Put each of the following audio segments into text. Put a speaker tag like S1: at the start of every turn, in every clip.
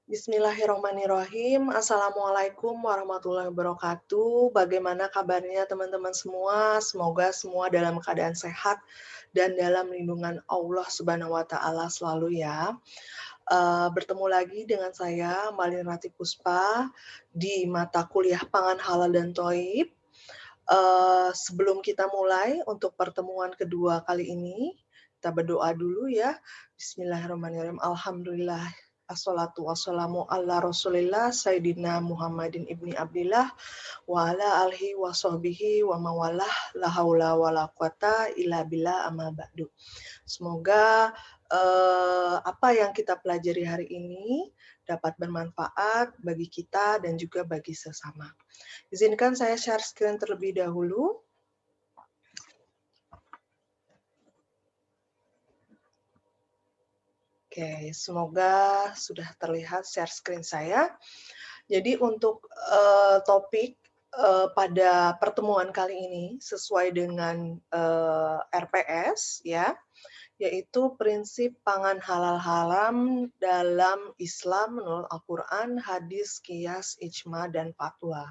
S1: Bismillahirrahmanirrahim. Assalamualaikum warahmatullahi wabarakatuh. Bagaimana kabarnya teman-teman semua? Semoga semua dalam keadaan sehat dan dalam lindungan Allah Subhanahu wa taala selalu ya. Bertemu lagi dengan saya Malin Ratih Puspa di mata kuliah Pangan Halal dan Thaif. Sebelum kita mulai untuk pertemuan kedua kali ini, kita berdoa dulu ya. Bismillahirrahmanirrahim. Alhamdulillah. Assalatu wassalamu ala Rasulillah Sayyidina Muhammadin ibni Abdillah wa ala alihi wa sahbihi wa mawalah la haula wa la quwata illa billah amma ba'du. Semoga apa yang kita pelajari hari ini dapat bermanfaat bagi kita dan juga bagi sesama. Izinkan saya share screen terlebih dahulu. Oke, semoga sudah terlihat share screen saya. Jadi untuk topik pada pertemuan kali ini sesuai dengan RPS ya, yaitu prinsip pangan halal haram dalam Islam menurut Al-Quran, hadis, qiyas, ijma, dan fatwa.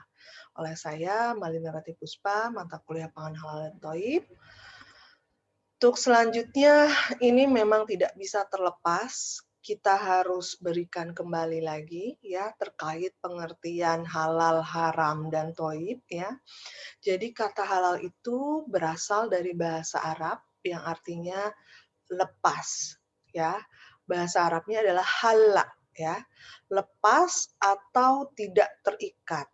S1: Oleh saya, Malina Ratih Puspa, mata kuliah pangan halal dan thaif. Untuk selanjutnya, ini memang tidak bisa terlepas, kita harus berikan kembali lagi ya terkait pengertian halal, haram, dan thaif ya. Jadi kata halal itu berasal dari bahasa Arab yang artinya lepas ya. Bahasa Arabnya adalah halla ya, lepas atau tidak terikat.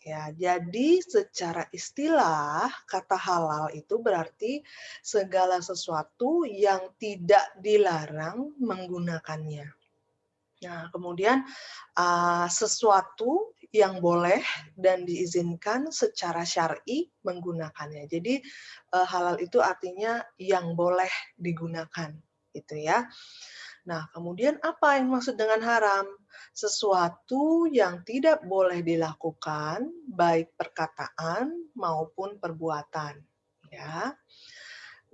S1: Ya, jadi secara istilah kata halal itu berarti segala sesuatu yang tidak dilarang menggunakannya. Nah, kemudian sesuatu yang boleh dan diizinkan secara syar'i menggunakannya. Jadi halal itu artinya yang boleh digunakan, gitu ya. Nah, kemudian apa yang maksud dengan haram? Sesuatu yang tidak boleh dilakukan, baik perkataan maupun perbuatan. Ya.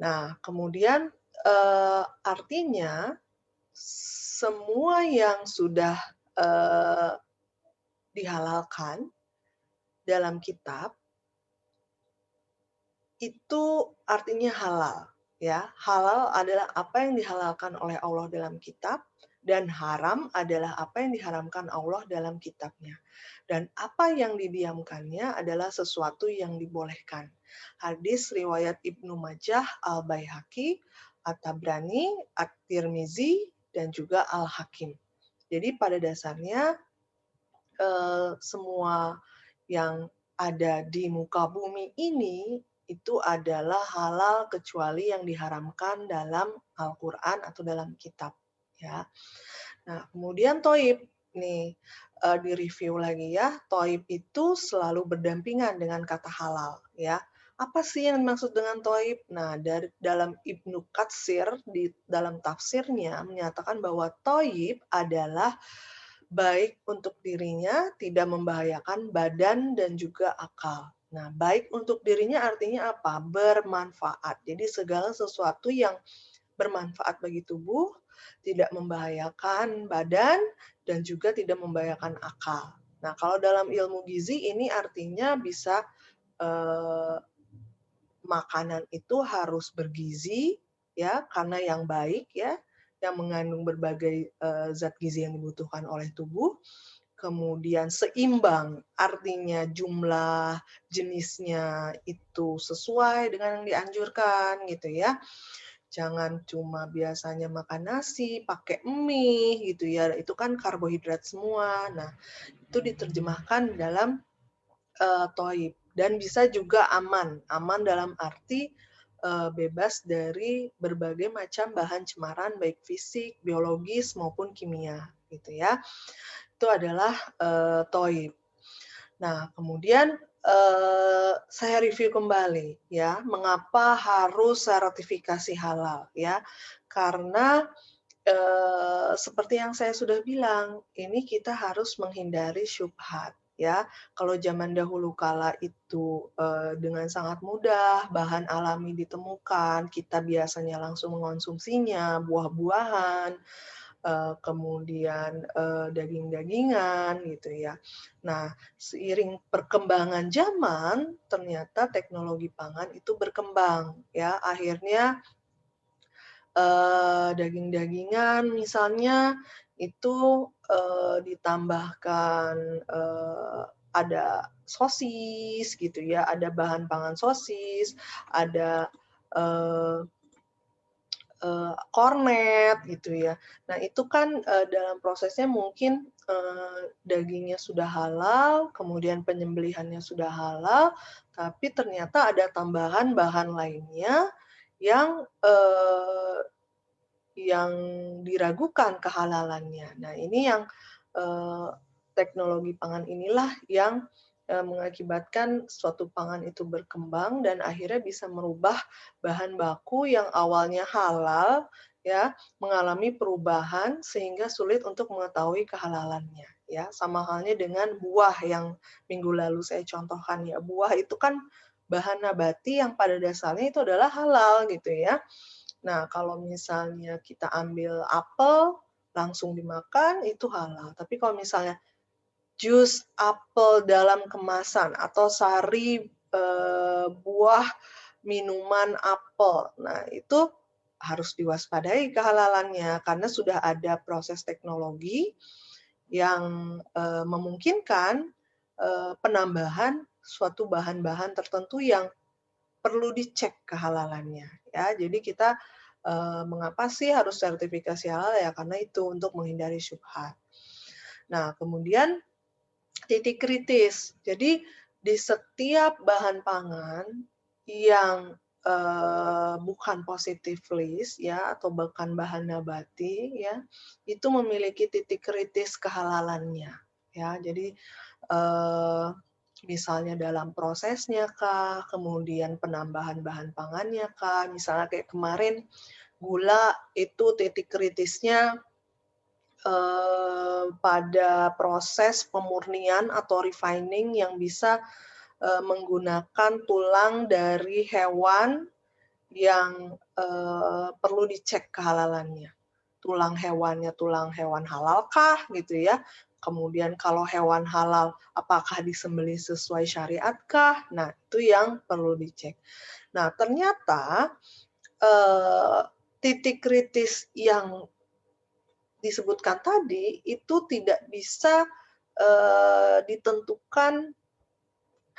S1: Nah, kemudian artinya semua yang sudah dihalalkan dalam kitab itu artinya halal. Ya, halal adalah apa yang dihalalkan oleh Allah dalam kitab, dan haram adalah apa yang diharamkan Allah dalam kitabnya. Dan apa yang didiamkannya adalah sesuatu yang dibolehkan. Hadis riwayat Ibnu Majah, Al-Baihaqi, At-Tabrani, At-Tirmizi, dan juga Al-Hakim. Jadi pada dasarnya semua yang ada di muka bumi ini itu adalah halal kecuali yang diharamkan dalam Al-Quran atau dalam kitab. Ya. Nah, kemudian toib nih direview lagi ya. Toib itu selalu berdampingan dengan kata halal. Ya. Apa sih yang dimaksud dengan toib? Nah, dari dalam Ibnu Katsir di dalam tafsirnya menyatakan bahwa toib adalah baik untuk dirinya, tidak membahayakan badan dan juga akal. Nah, baik untuk dirinya artinya apa? Bermanfaat. Jadi segala sesuatu yang bermanfaat bagi tubuh, tidak membahayakan badan, dan juga tidak membahayakan akal. Nah, kalau dalam ilmu gizi ini artinya bisa makanan itu harus bergizi, ya, karena yang baik ya, yang mengandung berbagai zat gizi yang dibutuhkan oleh tubuh. Kemudian seimbang, artinya jumlah jenisnya itu sesuai dengan yang dianjurkan gitu ya. Jangan cuma biasanya makan nasi, pakai mie gitu ya, itu kan karbohidrat semua. Nah, itu diterjemahkan dalam toib. Dan bisa juga aman. Aman dalam arti bebas dari berbagai macam bahan cemaran, baik fisik, biologis, maupun kimia gitu ya. Itu adalah toib. Nah, kemudian saya review kembali ya, mengapa harus sertifikasi halal ya? Karena seperti yang saya sudah bilang, ini kita harus menghindari syubhat ya. Kalau zaman dahulu kala itu dengan sangat mudah bahan alami ditemukan, kita biasanya langsung mengonsumsinya, buah-buahan, kemudian daging-dagingan gitu ya. Nah, seiring perkembangan zaman, ternyata teknologi pangan itu berkembang ya. Akhirnya daging-dagingan misalnya itu ditambahkan ada sosis gitu ya, ada bahan pangan sosis, ada eh, kornet gitu ya. Nah itu kan dalam prosesnya mungkin dagingnya sudah halal, kemudian penyembelihannya sudah halal, tapi ternyata ada tambahan bahan lainnya yang yang diragukan kehalalannya. Nah, ini yang teknologi pangan inilah yang mengakibatkan suatu pangan itu berkembang dan akhirnya bisa merubah bahan baku yang awalnya halal ya mengalami perubahan sehingga sulit untuk mengetahui kehalalannya ya. Sama halnya dengan buah yang minggu lalu saya contohkan ya. Buah itu kan bahan nabati yang pada dasarnya itu adalah halal gitu ya. Nah, kalau misalnya kita ambil apel, langsung dimakan, itu halal. Tapi kalau misalnya jus apel dalam kemasan atau sari buah minuman apel, nah itu harus diwaspadai kehalalannya karena sudah ada proses teknologi yang memungkinkan penambahan suatu bahan-bahan tertentu yang perlu dicek kehalalannya ya. Jadi kita mengapa sih harus sertifikasi halal ya karena itu untuk menghindari syubhat. Nah, kemudian titik kritis. Jadi di setiap bahan pangan yang bukan positif list ya atau bukan bahan nabati ya itu memiliki titik kritis kehalalannya ya. Jadi misalnya dalam prosesnya kah, kemudian penambahan bahan pangannya kah, misalnya kayak kemarin gula itu titik kritisnya pada proses pemurnian atau refining yang bisa menggunakan tulang dari hewan yang perlu dicek kehalalannya. Tulang hewannya tulang hewan halalkah gitu ya. Kemudian kalau hewan halal apakah disembelih sesuai syariatkah? Nah, itu yang perlu dicek. Nah, ternyata titik kritis yang disebutkan tadi itu tidak bisa ditentukan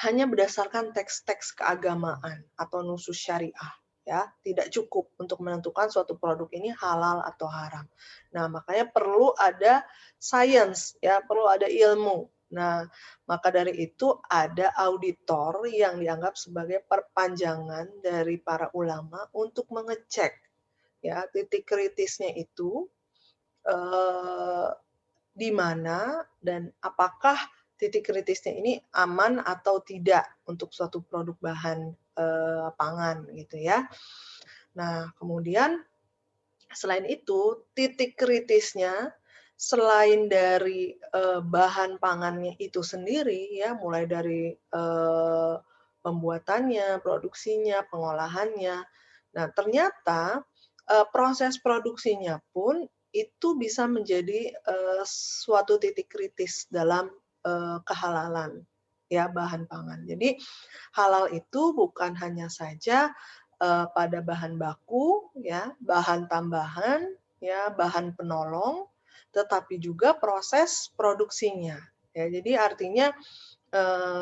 S1: hanya berdasarkan teks-teks keagamaan atau nusus syariah ya, tidak cukup untuk menentukan suatu produk ini halal atau haram. Nah, makanya perlu ada sains ya, perlu ada ilmu. Nah, maka dari itu ada auditor yang dianggap sebagai perpanjangan dari para ulama untuk mengecek ya titik kritisnya itu di mana dan apakah titik kritisnya ini aman atau tidak untuk suatu produk bahan pangan gitu ya. Nah, kemudian selain itu titik kritisnya selain dari bahan pangannya itu sendiri ya, mulai dari pembuatannya, produksinya, pengolahannya. Nah, ternyata proses produksinya pun itu bisa menjadi suatu titik kritis dalam kehalalan ya bahan pangan. Jadi halal itu bukan hanya saja pada bahan baku ya, bahan tambahan ya, bahan penolong, tetapi juga proses produksinya. Ya, jadi artinya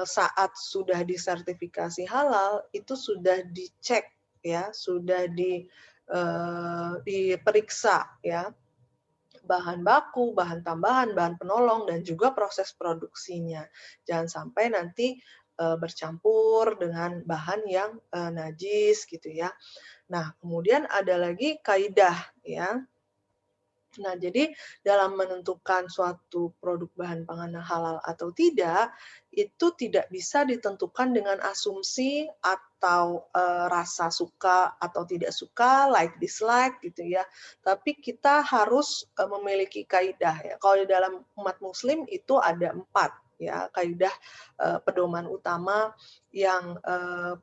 S1: saat sudah disertifikasi halal itu sudah dicek ya, sudah diperiksa ya bahan baku, bahan tambahan, bahan penolong dan juga proses produksinya. Jangan sampai nanti bercampur dengan bahan yang najis gitu ya. Nah, kemudian ada lagi kaidah ya. Nah, jadi dalam menentukan suatu produk bahan pangan halal atau tidak, itu tidak bisa ditentukan dengan asumsi atau rasa suka atau tidak suka, like dislike gitu ya. Tapi kita harus memiliki kaidah ya. Kalau di dalam umat Muslim itu ada 4 ya kaidah pedoman utama yang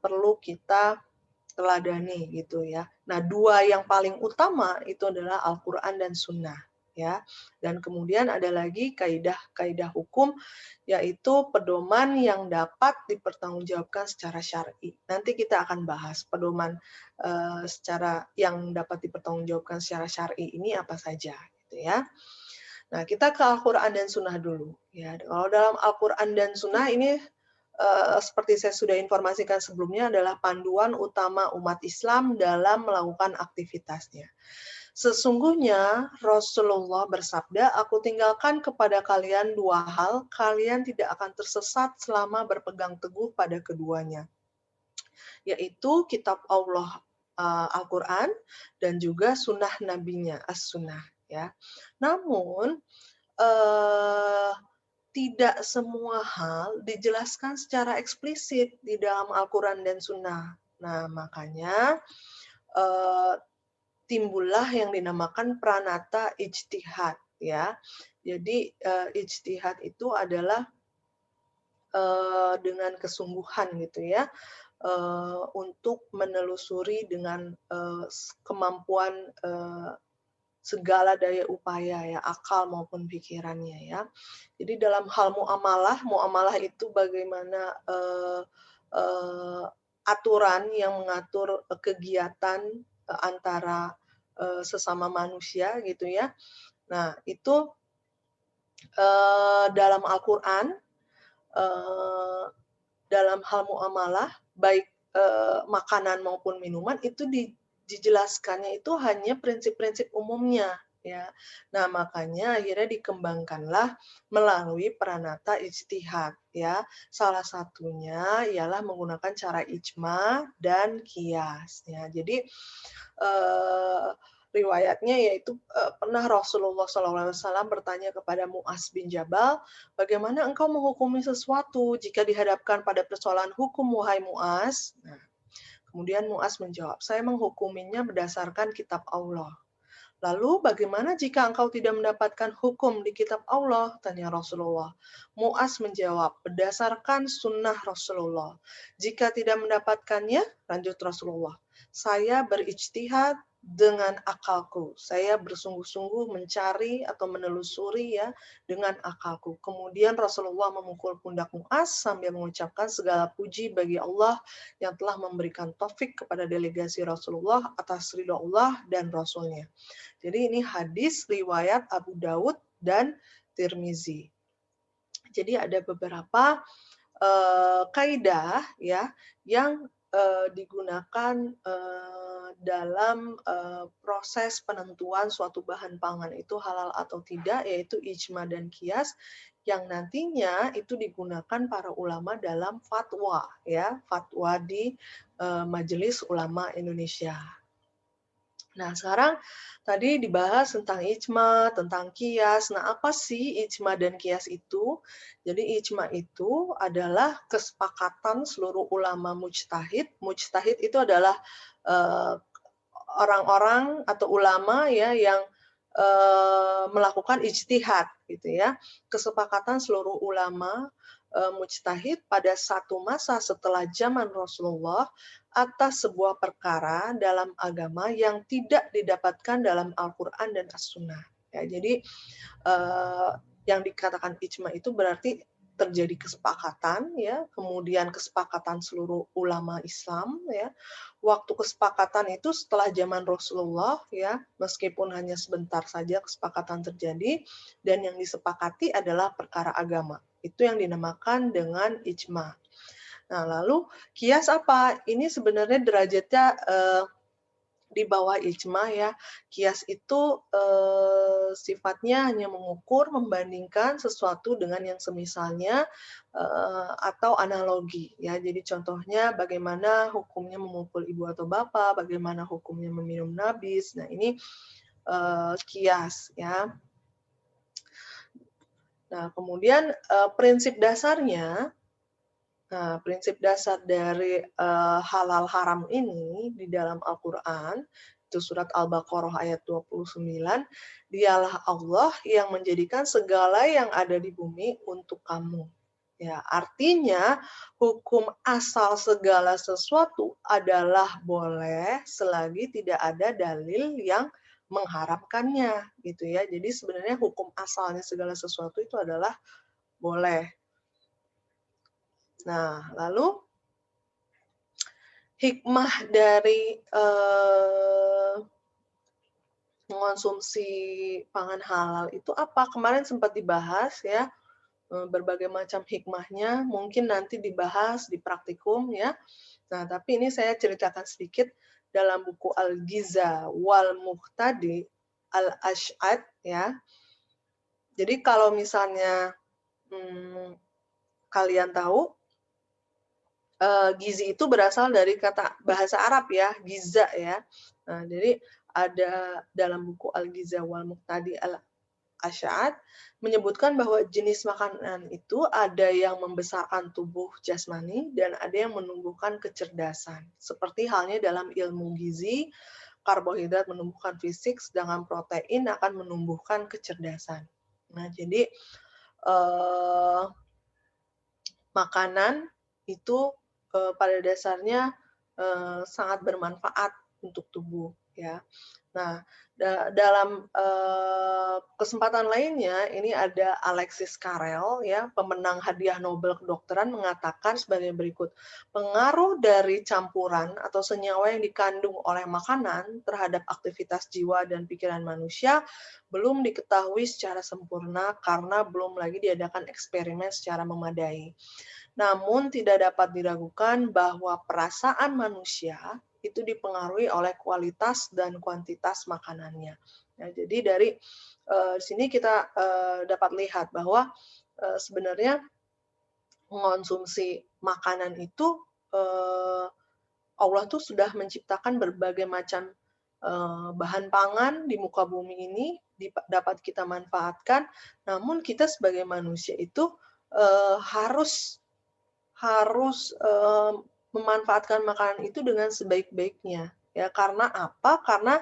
S1: perlu kita teladani gitu ya. Nah, 2 yang paling utama itu adalah Al-Quran dan Sunnah. ya. Dan kemudian ada lagi kaidah-kaidah hukum, yaitu pedoman yang dapat dipertanggungjawabkan secara syar'i. Nanti kita akan bahas pedoman secara yang dapat dipertanggungjawabkan secara syar'i ini apa saja, gitu ya. Nah, kita ke Al-Quran dan Sunnah dulu. Ya, kalau dalam Al-Quran dan Sunnah ini seperti saya sudah informasikan sebelumnya adalah panduan utama umat Islam dalam melakukan aktivitasnya. Sesungguhnya Rasulullah bersabda, aku tinggalkan kepada kalian dua hal, kalian tidak akan tersesat selama berpegang teguh pada keduanya, yaitu kitab Allah Al-Quran dan juga sunnah nabinya, as-sunnah. Ya. Namun, tidak semua hal dijelaskan secara eksplisit di dalam Al-Quran dan Sunnah. Nah, makanya timbullah yang dinamakan pranata ijtihad, ya. Jadi ijtihad itu adalah dengan kesungguhan gitu ya, untuk menelusuri dengan kemampuan segala daya upaya ya, akal maupun pikirannya ya. Jadi dalam hal muamalah itu bagaimana aturan yang mengatur kegiatan antara sesama manusia gitu ya. Nah, itu dalam Al-Qur'an dalam hal muamalah baik makanan maupun minuman itu dijelaskannya itu hanya prinsip-prinsip umumnya ya. Nah, makanya akhirnya dikembangkanlah melalui pranata ijtihad ya. Salah satunya ialah menggunakan cara ijma dan qiyas ya. Jadi riwayatnya yaitu pernah Rasulullah SAW bertanya kepada Mu'az bin Jabal, bagaimana engkau menghukumi sesuatu jika dihadapkan pada persoalan hukum, wahai Mu'az? Nah, kemudian Mu'az menjawab, saya menghukuminya berdasarkan kitab Allah. Lalu bagaimana jika engkau tidak mendapatkan hukum di kitab Allah? Tanya Rasulullah. Mu'az menjawab, berdasarkan sunnah Rasulullah. Jika tidak mendapatkannya, lanjut Rasulullah, saya berijtihad dengan akalku. Saya bersungguh-sungguh mencari atau menelusuri ya dengan akalku. Kemudian Rasulullah memukul pundak Mu'az sambil mengucapkan segala puji bagi Allah yang telah memberikan taufik kepada delegasi Rasulullah atas ridha Allah dan Rasulnya. Jadi ini hadis riwayat Abu Daud dan Tirmizi. Jadi ada beberapa kaidah ya yang digunakan dalam proses penentuan suatu bahan pangan itu halal atau tidak, yaitu ijma dan qiyas yang nantinya itu digunakan para ulama dalam fatwa ya, fatwa di Majelis Ulama Indonesia. Nah, sekarang tadi dibahas tentang ijma, tentang qiyas. Nah, apa sih ijma dan qiyas itu? Jadi ijma itu adalah kesepakatan seluruh ulama mujtahid. Mujtahid itu adalah orang-orang atau ulama ya yang melakukan ijtihad gitu ya. Kesepakatan seluruh ulama mujtahid pada satu masa setelah zaman Rasulullah atas sebuah perkara dalam agama yang tidak didapatkan dalam Al-Quran dan As-Sunnah. Ya, jadi yang dikatakan ijma itu berarti terjadi kesepakatan, ya, kemudian kesepakatan seluruh ulama Islam, ya. Waktu kesepakatan itu setelah zaman Rasulullah, ya, meskipun hanya sebentar saja kesepakatan terjadi, dan yang disepakati adalah perkara agama. Itu yang dinamakan dengan ijma. Nah, lalu qiyas apa? Ini sebenarnya derajatnya di bawah ijma ya. Qiyas itu sifatnya hanya mengukur, membandingkan sesuatu dengan yang semisalnya atau analogi ya. Jadi contohnya bagaimana hukumnya memukul ibu atau bapak, bagaimana hukumnya meminum nabis. Nah, ini qiyas ya. Nah, kemudian prinsip dasarnya, prinsip dasar dari halal haram ini di dalam Al-Quran, itu surat Al-Baqarah ayat 29, dialah Allah yang menjadikan segala yang ada di bumi untuk kamu. Ya, artinya hukum asal segala sesuatu adalah boleh selagi tidak ada dalil yang mengharamkannya gitu ya. Jadi sebenarnya hukum asalnya segala sesuatu itu adalah boleh. Nah, lalu hikmah dari mengonsumsi pangan halal itu apa? Kemarin sempat dibahas ya, berbagai macam hikmahnya, mungkin nanti dibahas di praktikum ya. Nah, tapi ini saya ceritakan sedikit dalam buku Al-Ghiza wal Muqtadi Al-Ash'ad ya. Jadi kalau misalnya kalian tahu, gizi itu berasal dari kata bahasa Arab ya, giza ya. Nah, jadi ada dalam buku Al-Ghiza wal Muqtadi Al-Ash'ad menyebutkan bahwa jenis makanan itu ada yang membesarkan tubuh jasmani dan ada yang menumbuhkan kecerdasan. Seperti halnya dalam ilmu gizi, karbohidrat menumbuhkan fisik, sedangkan protein akan menumbuhkan kecerdasan. Nah, jadi makanan itu pada dasarnya sangat bermanfaat untuk tubuh ya. Nah, dalam kesempatan lainnya ini ada Alexis Carrel ya, pemenang hadiah Nobel kedokteran mengatakan sebagai berikut. Pengaruh dari campuran atau senyawa yang dikandung oleh makanan terhadap aktivitas jiwa dan pikiran manusia belum diketahui secara sempurna karena belum lagi diadakan eksperimen secara memadai. Namun tidak dapat diragukan bahwa perasaan manusia itu dipengaruhi oleh kualitas dan kuantitas makanannya. Nah, jadi dari sini kita dapat lihat bahwa sebenarnya mengonsumsi makanan itu Allah tuh sudah menciptakan berbagai macam bahan pangan di muka bumi ini dapat kita manfaatkan. Namun kita sebagai manusia itu harus memanfaatkan makanan itu dengan sebaik-baiknya. Ya, karena apa? Karena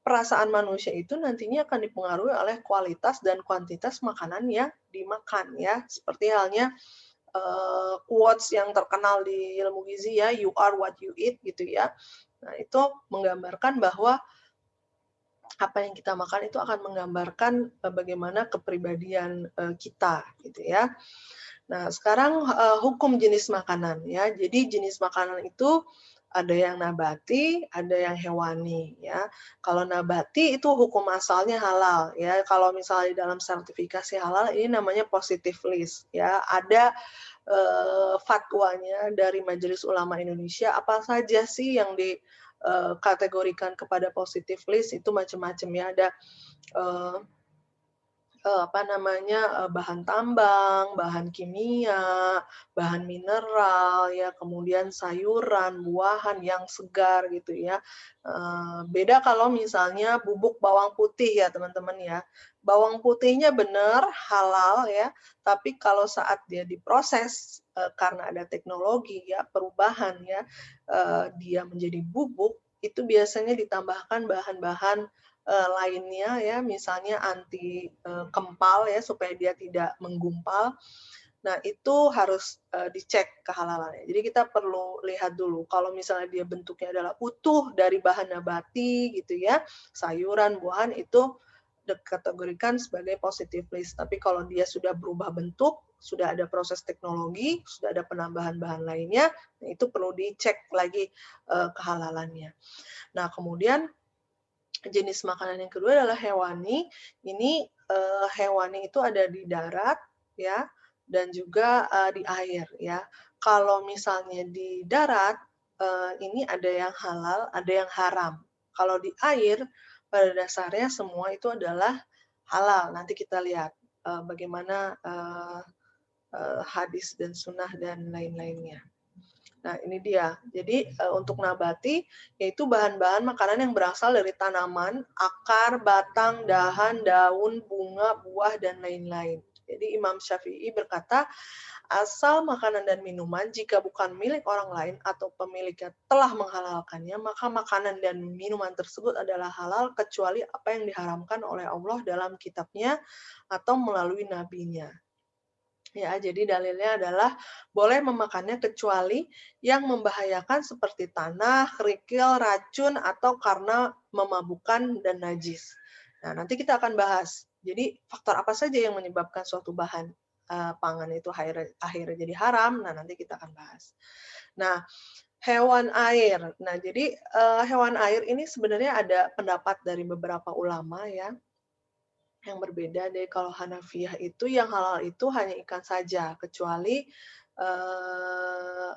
S1: perasaan manusia itu nantinya akan dipengaruhi oleh kualitas dan kuantitas makanan yang dimakan ya. Seperti halnya quotes yang terkenal di ilmu gizi ya, you are what you eat gitu ya. Nah, itu menggambarkan bahwa apa yang kita makan itu akan menggambarkan bagaimana kepribadian kita gitu ya. Nah, sekarang hukum jenis makanan ya. Jadi jenis makanan itu ada yang nabati, ada yang hewani ya. Kalau nabati itu hukum asalnya halal ya. Kalau misalnya di dalam sertifikasi halal ini namanya positive list ya. Ada fatwanya dari Majelis Ulama Indonesia apa saja sih yang dikategorikan kepada positive list itu macam-macam ya. Ada bahan tambang, bahan kimia, bahan mineral, ya, kemudian sayuran, buahan yang segar gitu ya. Beda kalau misalnya bubuk bawang putih ya teman-teman ya. Bawang putihnya benar halal ya, tapi kalau saat dia diproses karena ada teknologi ya, perubahan ya, dia menjadi bubuk, itu biasanya ditambahkan bahan-bahan lainnya ya, misalnya anti kempal ya supaya dia tidak menggumpal. Nah, itu harus dicek kehalalannya. Jadi kita perlu lihat dulu kalau misalnya dia bentuknya adalah utuh dari bahan nabati gitu ya, sayuran, buahan itu dikategorikan sebagai positive list. Tapi kalau dia sudah berubah bentuk, sudah ada proses teknologi, sudah ada penambahan bahan lainnya, nah itu perlu dicek lagi kehalalannya. Nah, kemudian jenis makanan yang kedua adalah hewani. Ini hewani itu ada di darat ya dan juga di air ya. Kalau misalnya di darat ini ada yang halal, ada yang haram. Kalau di air pada dasarnya semua itu adalah halal. Nanti kita lihat bagaimana hadis dan sunnah dan lain-lainnya. Nah, ini dia. Jadi untuk nabati yaitu bahan-bahan makanan yang berasal dari tanaman, akar, batang, dahan, daun, bunga, buah dan lain-lain. Jadi Imam Syafi'i berkata, asal makanan dan minuman jika bukan milik orang lain atau pemiliknya telah menghalalkannya, maka makanan dan minuman tersebut adalah halal kecuali apa yang diharamkan oleh Allah dalam kitabnya atau melalui nabinya. Ya, jadi dalilnya adalah boleh memakannya kecuali yang membahayakan seperti tanah, kerikil, racun, atau karena memabukkan dan najis. Nah, nanti kita akan bahas. Jadi, faktor apa saja yang menyebabkan suatu bahan pangan itu akhirnya jadi haram? Nah, nanti kita akan bahas. Nah, hewan air. Nah, jadi hewan air ini sebenarnya ada pendapat dari beberapa ulama ya yang berbeda. Dari kalau Hanafiyah itu yang halal itu hanya ikan saja, kecuali eee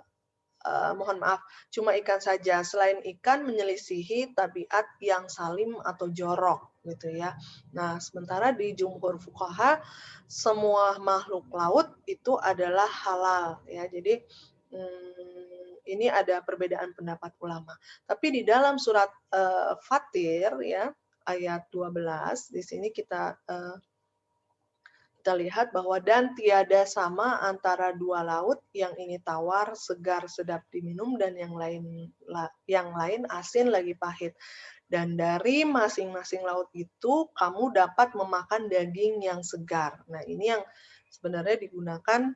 S1: mohon maaf, cuma ikan saja. Selain ikan menyelisihi tabiat yang salim atau jorok, gitu ya. Nah, sementara di jumhur fuqaha, semua makhluk laut itu adalah halal, ya. Jadi, ini ada perbedaan pendapat ulama. Tapi di dalam surat, Fatir ya, ayat 12, di sini kita lihat bahwa dan tiada sama antara dua laut, yang ini tawar, segar, sedap diminum, dan yang lain asin lagi pahit. Dan dari masing-masing laut itu kamu dapat memakan daging yang segar. Nah, ini yang sebenarnya digunakan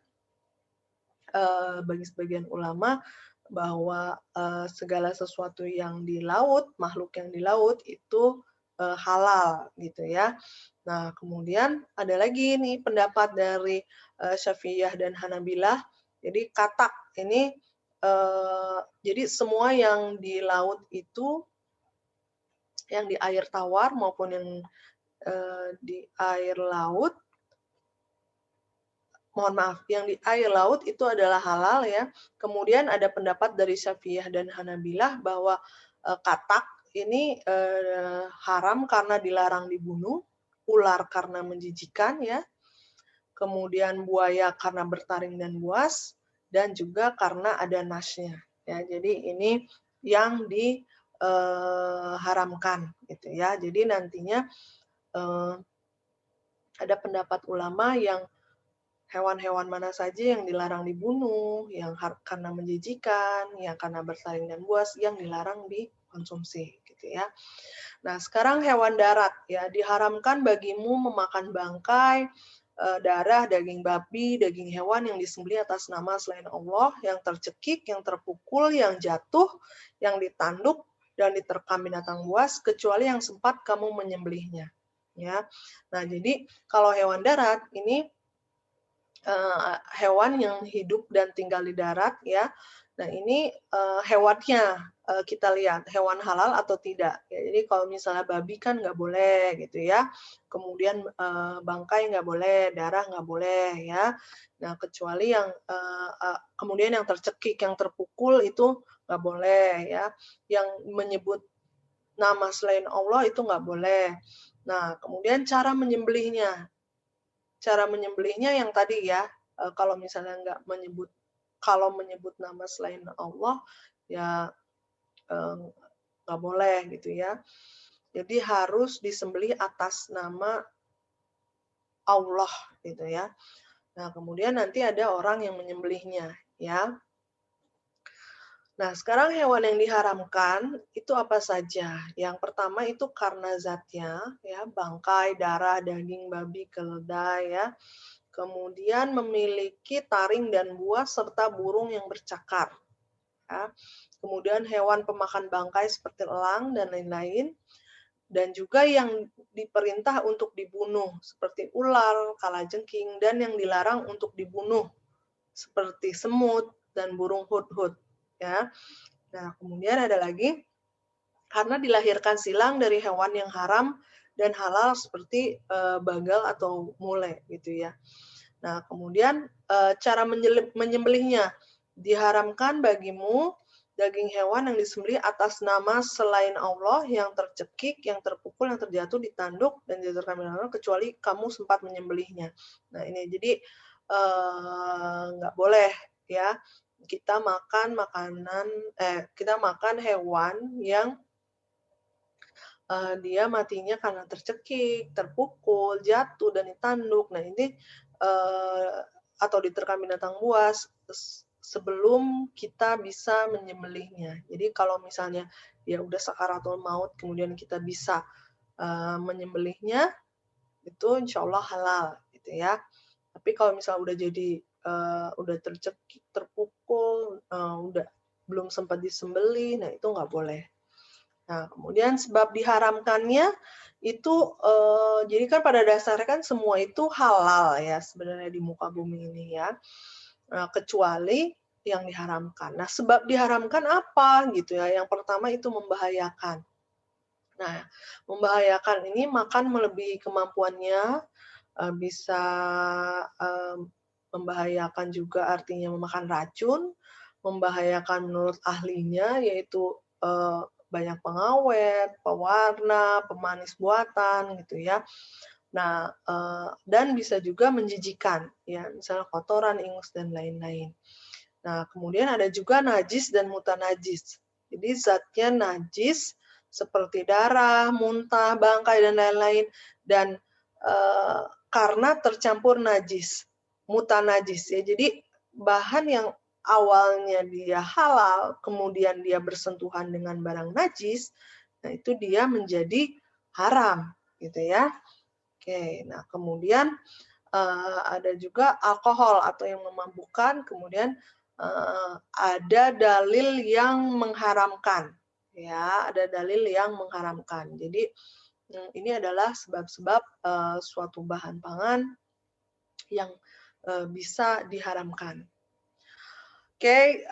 S1: bagi sebagian ulama bahwa segala sesuatu yang di laut, makhluk yang di laut itu halal gitu ya. Nah, kemudian ada lagi nih pendapat dari Syafi'iyah dan Hanabilah. Jadi katak ini jadi semua yang di laut itu, yang di air tawar maupun yang di air laut, mohon maaf, yang di air laut itu adalah halal ya. Kemudian ada pendapat dari Syafi'iyah dan Hanabilah bahwa katak ini haram karena dilarang dibunuh, ular karena menjijikan ya, kemudian buaya karena bertaring dan buas, dan juga karena ada nasnya. Ya, jadi ini yang diharamkan gitu ya. Jadi nantinya eh, ada pendapat ulama yang hewan-hewan mana saja yang dilarang dibunuh, yang karena menjijikan, yang karena bersaing dan buas, yang dilarang dikonsumsi, gitu ya. Nah, sekarang hewan darat ya, diharamkan bagimu memakan bangkai, darah, daging babi, daging hewan yang disembelih atas nama selain Allah, yang tercekik, yang terpukul, yang jatuh, yang ditanduk, dan diterkam binatang buas, kecuali yang sempat kamu menyembelihnya. Ya, nah jadi kalau hewan darat ini hewan yang hidup dan tinggal di darat ya. Nah ini hewannya kita lihat hewan halal atau tidak. Ya, jadi kalau misalnya babi kan nggak boleh gitu ya. Kemudian bangkai nggak boleh, darah nggak boleh ya. Nah kecuali yang kemudian yang tercekik, yang terpukul itu nggak boleh ya. Yang menyebut nama selain Allah itu nggak boleh. Nah kemudian cara menyembelihnya. Cara menyembelihnya yang tadi ya, kalau misalnya kalau menyebut nama selain Allah, ya, nggak boleh gitu ya. Jadi harus disembelih atas nama Allah gitu ya. Nah, kemudian nanti ada orang yang menyembelihnya ya. Nah, sekarang hewan yang diharamkan itu apa saja? Yang pertama itu karena zatnya ya, bangkai, darah, daging babi, keledai ya. Kemudian memiliki taring dan buah serta burung yang bercakar. Ya. Kemudian hewan pemakan bangkai seperti elang dan lain-lain. Dan juga yang diperintah untuk dibunuh seperti ular, kalajengking, dan yang dilarang untuk dibunuh seperti semut dan burung hudhud. Ya. Nah, kemudian ada lagi karena dilahirkan silang dari hewan yang haram dan halal seperti bagal atau mule gitu ya. Nah, kemudian cara menyembelihnya, diharamkan bagimu daging hewan yang disembelih atas nama selain Allah, yang tercekik, yang terpukul, yang terjatuh, ditanduk, dan dijatuhkan binatang kecuali kamu sempat menyembelihnya. Nah, ini jadi nggak boleh ya kita makan hewan yang dia matinya karena tercekik, terpukul, jatuh, dan ditanduk. Nah ini atau diterkam binatang buas sebelum kita bisa menyembelihnya. Jadi kalau misalnya dia udah sakaratul maut, kemudian kita bisa menyembelihnya, itu insya Allah halal, gitu ya. Tapi kalau misalnya udah jadi, udah tercekik, terpukul, udah belum sempat disembelih, nah itu nggak boleh. Nah, kemudian sebab diharamkannya itu, jadi kan pada dasarnya kan semua itu halal ya sebenarnya di muka bumi ini ya, kecuali yang diharamkan. Nah, sebab diharamkan apa gitu ya, yang pertama itu membahayakan. Nah, membahayakan ini makan melebihi kemampuannya, bisa, membahayakan juga artinya memakan racun, membahayakan menurut ahlinya yaitu, banyak pengawet, pewarna, pemanis buatan gitu ya. Nah, dan bisa juga menjijikan ya, misalnya kotoran, ingus, dan lain-lain. Nah, kemudian ada juga najis dan mutanajis. Jadi zatnya najis seperti darah, muntah, bangkai, dan lain-lain. Dan karena tercampur najis, mutanajis ya. Jadi bahan yang awalnya dia halal, kemudian dia bersentuhan dengan barang najis, nah itu dia menjadi haram, gitu ya. Oke, nah kemudian ada juga alkohol atau yang memabukkan, kemudian, ada dalil yang mengharamkan, ya, ada dalil yang mengharamkan. Jadi, ini adalah sebab-sebab, suatu bahan pangan yang, bisa diharamkan. Oke,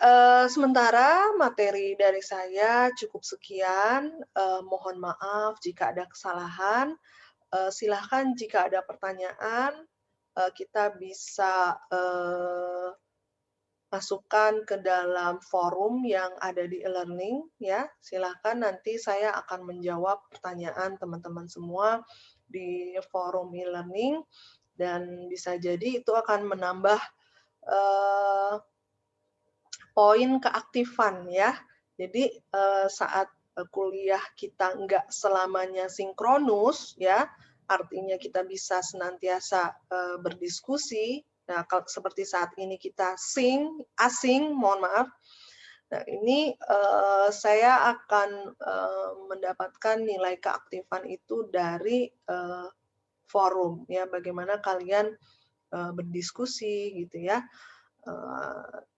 S1: sementara materi dari saya cukup sekian, mohon maaf jika ada kesalahan. Silahkan jika ada pertanyaan, kita bisa, masukkan ke dalam forum yang ada di e-learning ya. Silahkan nanti saya akan menjawab pertanyaan teman-teman semua di forum e-learning dan bisa jadi itu akan menambah, eee, poin keaktifan ya. Jadi, saat, kuliah kita nggak selamanya sinkronus ya, artinya kita bisa senantiasa, berdiskusi. Nah, kalau seperti saat ini kita asing, mohon maaf. Nah, ini, saya akan, mendapatkan nilai keaktifan itu dari, forum ya, bagaimana kalian, berdiskusi gitu ya, eee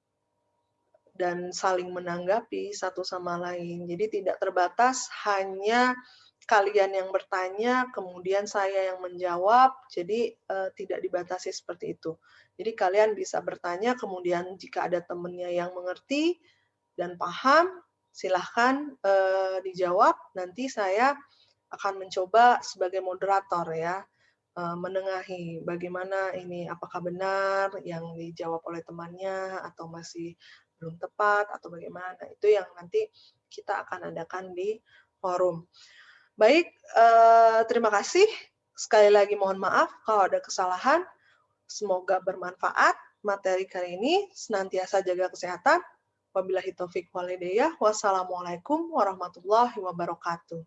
S1: dan saling menanggapi satu sama lain. Jadi tidak terbatas hanya kalian yang bertanya, kemudian saya yang menjawab, jadi, tidak dibatasi seperti itu. Jadi kalian bisa bertanya, kemudian jika ada temannya yang mengerti dan paham, silahkan, dijawab, nanti saya akan mencoba sebagai moderator ya, menengahi bagaimana ini, apakah benar yang dijawab oleh temannya atau masih belum tepat atau bagaimana, itu yang nanti kita akan adakan di forum. Baik, terima kasih. Sekali lagi mohon maaf kalau ada kesalahan. Semoga bermanfaat materi kali ini. Senantiasa jaga kesehatan. Wabillahi taufik wal hidayah. Wassalamualaikum warahmatullahi wabarakatuh.